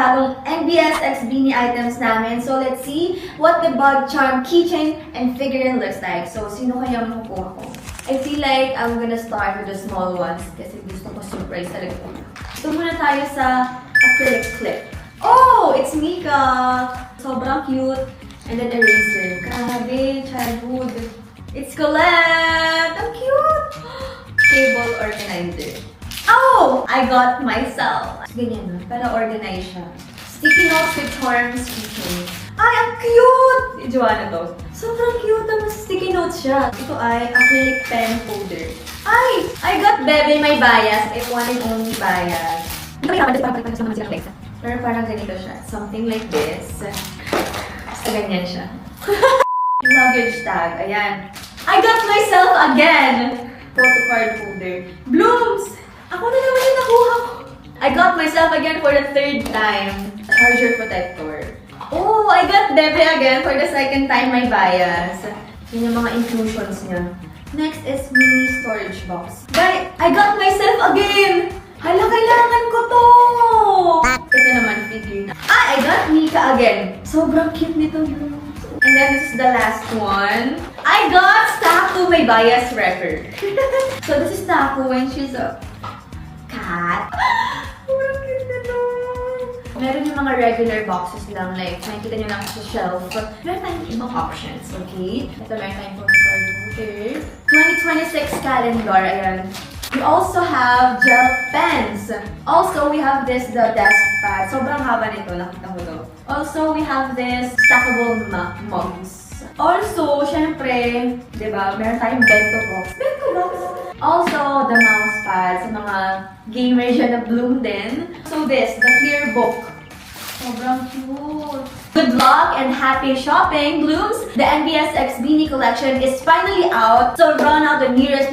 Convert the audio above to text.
bagong NBS X Beanie items namin. So, let's see what the Bug Charm keychain and figurine looks like. So, sino kaya makukuha ko? I feel like I'm gonna start with the small ones kasi gusto ko surprise talaga. So, muna tayo sa acrylic clip. Oh! It's Mika! Sobrang cute. And then eraser. Grabe, childhood. It's Colette! Ang cute! Cable organizer. Oh! I got myself. Ganyan na. Para organize siya. Sticky notes with charms keychain. Ay, ang cute! Joanna to. Sobrang cute naman sticky notes siya. Ito ay acrylic pen holder. Ay! I got Bebe My Bias. If one and only bias. Hindi ko may parang pagpapagpag naman silang legs. Pero parang ganito siya. Something like this. Basta ganyan siya. Luggage tag. Ayan. I got myself again! Photo card holder. Blooms! Ako na naman yung nakuha ko. I got myself again for the third time. Charger protector. Oh, I got Bebe again for the second time, my bias. Yun yung mga inclusions niya. Next is mini storage box. Guys, I got myself again! Hala, kailangan ko to! Ito naman, figure na. I got Mika again. Sobrang cute nito. And then this is the last one. I got Taco, my bias record. So this is Taco when she's a cat. Sobrang cute nito. Meron yung mga regular boxes lang, like, makikita nyo lang sa shelf. Meron tayong ibang options, okay? Ito, meron tayong photocard holder. 2026 calendar, ayan. We also have gel pens. Also, we have this, the desk pad. Sobrang haba nito, nakita ko to. Also, we have this stackable mugs. Also, syempre, di ba, meron tayong bento box. Bento box! Also, the mouse pad sa mga gamers dyan na Bloom din. So this, the clear book. Sobrang cute. Good luck and happy shopping, Blooms! The NBS X Beanie collection is finally out. So run out the nearest